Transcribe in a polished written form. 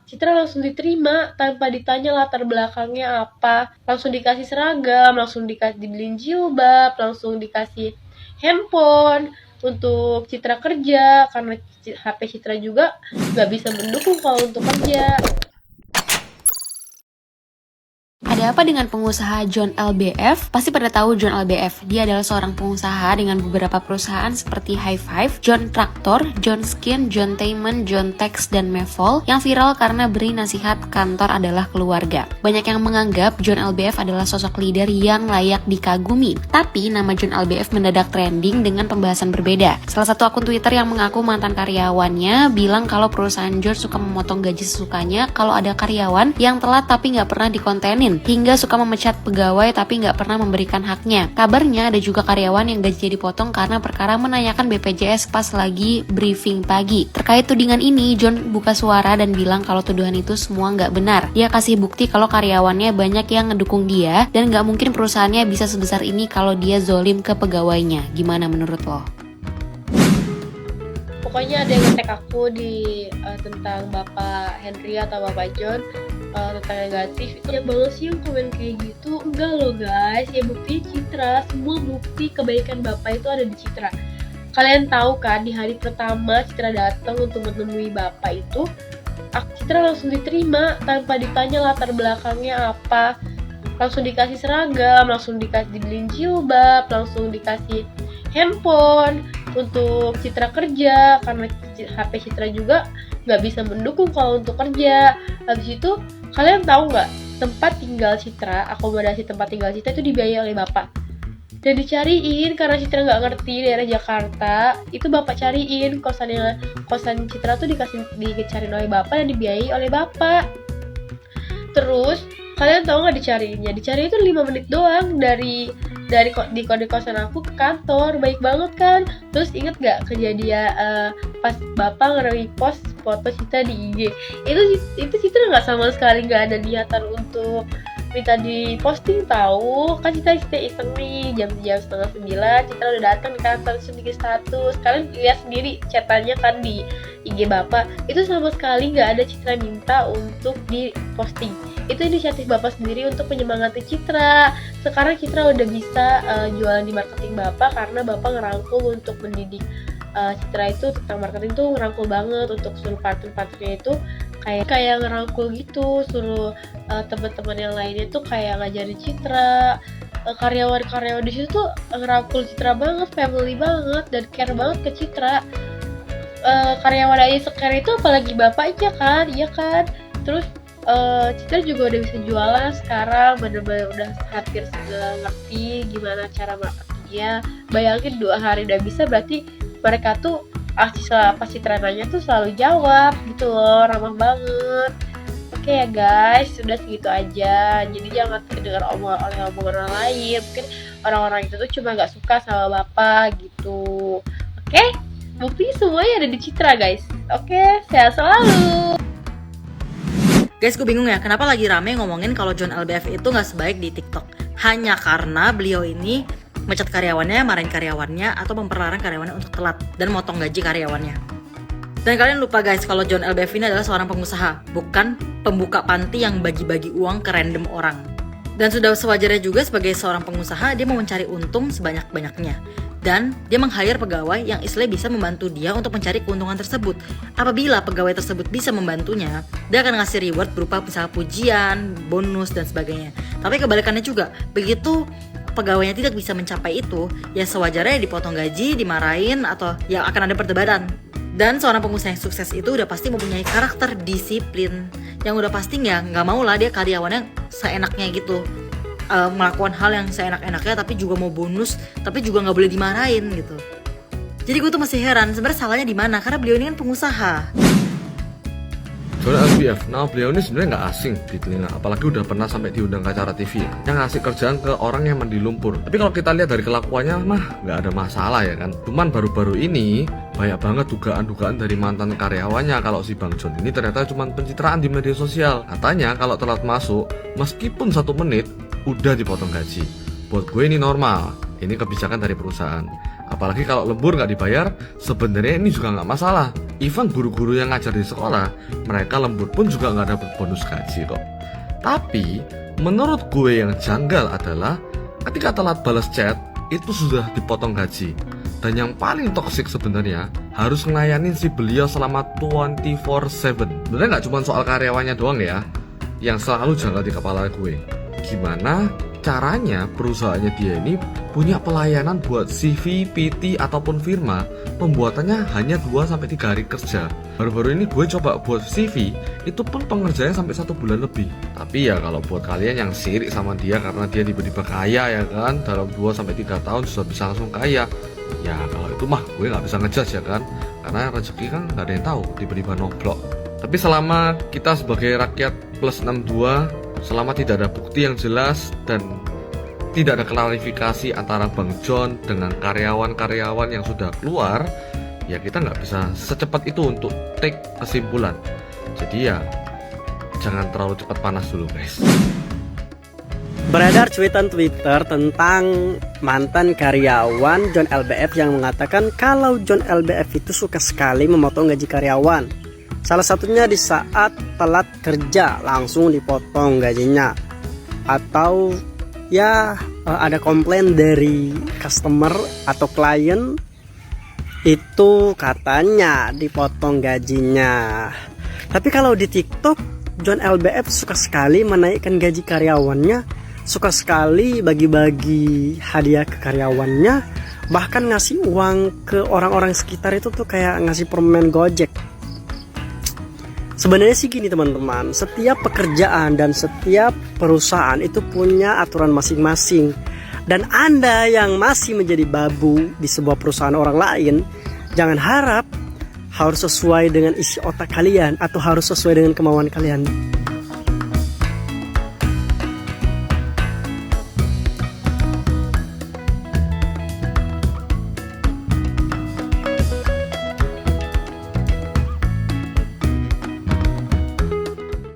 Citra langsung diterima tanpa ditanya latar belakangnya apa, langsung dikasih seragam, langsung dibeliin jilbab, langsung dikasih handphone untuk Citra kerja karena HP Citra juga nggak bisa mendukung kalau untuk kerja. Ada apa dengan pengusaha John LBF? Pasti pada tahu John LBF. Dia adalah seorang pengusaha dengan beberapa perusahaan seperti High Five, John Tractor, John Skin, John Taman, John Tex, dan Mevol yang viral karena beri nasihat kantor adalah keluarga. Banyak yang menganggap John LBF adalah sosok leader yang layak dikagumi. Tapi nama John LBF mendadak trending dengan pembahasan berbeda. Salah satu akun Twitter yang mengaku mantan karyawannya bilang kalau perusahaan John suka memotong gaji sesukanya kalau ada karyawan yang telat tapi nggak pernah dikontenin, hingga suka memecat pegawai tapi nggak pernah memberikan haknya. Kabarnya ada juga karyawan yang gajinya dipotong karena perkara menanyakan BPJS pas lagi briefing pagi. Terkait tudingan ini, John buka suara dan bilang kalau tuduhan itu semua nggak benar. Dia kasih bukti kalau karyawannya banyak yang ngedukung dia dan nggak mungkin perusahaannya bisa sebesar ini kalau dia zolim ke pegawainya. Gimana menurut lo? Pokoknya ada yang nge-tag aku di tentang Bapak Henry atau Bapak John tentang negatif. Ya banget sih yang komen kayak gitu. Enggak loh guys, ya bukti Citra. Semua bukti kebaikan Bapak itu ada di Citra. Kalian tahu kan, di hari pertama Citra datang untuk menemui Bapak itu, Citra langsung diterima tanpa ditanya latar belakangnya apa, langsung dikasih seragam, langsung dibeliin jilbab, langsung dikasih handphone untuk Citra kerja karena HP Citra juga nggak bisa mendukung kalau untuk kerja. Habis itu kalian tahu nggak, tempat tinggal Citra, akomodasi tempat tinggal Citra itu dibiayai oleh Bapak dan dicariin karena Citra nggak ngerti daerah Jakarta, itu Bapak cariin kosan Citra tuh dicariin oleh Bapak dan dibiayai oleh Bapak. Terus kalian tahu nggak dicariinnya? Dicari itu 5 menit doang dari di kosan aku ke kantor. Baik banget kan? Terus inget nggak kejadian pas Bapak nge-repost foto Citra di IG? Itu Citra nggak sama sekali nggak ada niatan untuk minta diposting tahu. Kan Citra iseng nih, jam 8:30 Citra udah datang di kantor, terus bikin status. Kalian lihat sendiri chatannya kan di IG Bapak. Itu sama sekali nggak ada Citra minta untuk diposting. Itu inisiatif Bapak sendiri untuk menyemangati Citra. Sekarang Citra udah bisa jualan di marketing Bapak karena Bapak ngerangkul untuk mendidik Citra itu tentang marketing tuh, ngerangkul banget untuk suruh partner-partnernya itu kayak ngerangkul gitu, suruh teman-teman yang lainnya tuh kayak ngajarin Citra. Karyawan-karyawan di situ tuh ngerangkul Citra banget, family banget, dan care banget ke Citra. Karyawan aja sekar itu apalagi bapaknya kan, iya kan. Terus Citra juga udah bisa jualan sekarang, bener-bener udah hampir ngerti gimana cara marketingnya. Bayangin 2 hari udah bisa, berarti mereka tuh pas Citra nanya tuh selalu jawab gitu loh, ramah banget. Oke ya guys, sudah segitu aja. Jadi jangan kedengar omongan orang lain. Mungkin orang-orang itu tuh cuma gak suka sama Bapak gitu. Oke, bukti semuanya ada di Citra guys. Oke, sehat selalu. Guys, gue bingung ya, kenapa lagi rame ngomongin kalau John LBF itu gak sebaik di TikTok. Hanya karena beliau ini mecat karyawannya, marahin karyawannya, atau memperlarang karyawannya untuk telat dan motong gaji karyawannya. Dan kalian lupa guys, kalau John LBF ini adalah seorang pengusaha, bukan pembuka panti yang bagi-bagi uang ke random orang. Dan sudah sewajarnya juga sebagai seorang pengusaha, dia mau mencari untung sebanyak-banyaknya. Dan dia meng-hire pegawai yang istilahnya bisa membantu dia untuk mencari keuntungan tersebut. Apabila pegawai tersebut bisa membantunya, dia akan ngasih reward berupa misalnya pujian, bonus, dan sebagainya. Tapi kebalikannya juga, begitu pegawainya tidak bisa mencapai itu, ya sewajarnya dipotong gaji, dimarahin, atau ya akan ada perdebatan. Dan seorang pengusaha yang sukses itu udah pasti mempunyai karakter disiplin, yang udah pasti nggak mau lah dia karyawannya seenaknya gitu. Melakukan hal yang seenak-enaknya tapi juga mau bonus, tapi juga nggak boleh dimarahin gitu. Jadi gue tuh masih heran sebenarnya salahnya di mana, karena beliau ini kan pengusaha. John LBF, nama beliau ini sebenarnya nggak asing di telinga, apalagi udah pernah sampai diundang ke acara TV yang ngasih kerjaan ke orang yang mandi lumpur. Tapi kalau kita lihat dari kelakuannya mah nggak ada masalah ya kan. Cuman baru-baru ini banyak banget dugaan-dugaan dari mantan karyawannya kalau si Bang John ini ternyata cuma pencitraan di media sosial. Katanya kalau telat masuk, meskipun 1 menit udah dipotong gaji. Buat gue ini normal, ini kebijakan dari perusahaan. Apalagi kalau lembur nggak dibayar, sebenarnya ini juga nggak masalah. Even guru-guru yang ngajar di sekolah, mereka lembur pun juga nggak dapat bonus gaji kok. Tapi, menurut gue yang janggal adalah ketika telat balas chat, itu sudah dipotong gaji. Dan yang paling toksik sebenarnya harus ngelayanin si beliau selama 24/7. Sebenarnya nggak cuma soal karyawannya doang ya, yang selalu janggal di kepala gue. Gimana caranya perusahaannya dia ini punya pelayanan buat CV, PT, ataupun firma, pembuatannya hanya 2-3 hari kerja. Baru-baru ini gue coba buat CV, itu pun pengerjaannya sampai 1 bulan lebih. Tapi ya kalau buat kalian yang sirik sama dia karena dia tiba-tiba kaya ya kan, dalam 2-3 tahun sudah bisa langsung kaya, ya kalau itu mah gue nggak bisa ngejudge ya kan, karena rezeki kan nggak ada yang tahu, tiba-tiba noblok. Tapi selama kita sebagai rakyat plus 62, selama tidak ada bukti yang jelas dan tidak ada klarifikasi antara Bang John dengan karyawan-karyawan yang sudah keluar, ya kita nggak bisa secepat itu untuk take kesimpulan. Jadi ya jangan terlalu cepat panas dulu guys. Beredar cuitan Twitter tentang mantan karyawan John LBF yang mengatakan kalau John LBF itu suka sekali memotong gaji karyawan. Salah satunya di saat telat kerja langsung dipotong gajinya. Atau ya ada komplain dari customer atau klien, itu katanya dipotong gajinya. Tapi kalau di TikTok, John LBF suka sekali menaikkan gaji karyawannya, suka sekali bagi-bagi hadiah ke karyawannya, bahkan ngasih uang ke orang-orang sekitar itu tuh kayak ngasih permen Gojek. Sebenarnya sih gini teman-teman, setiap pekerjaan dan setiap perusahaan itu punya aturan masing-masing. Dan Anda yang masih menjadi babu di sebuah perusahaan orang lain, jangan harap harus sesuai dengan isi otak kalian atau harus sesuai dengan kemauan kalian.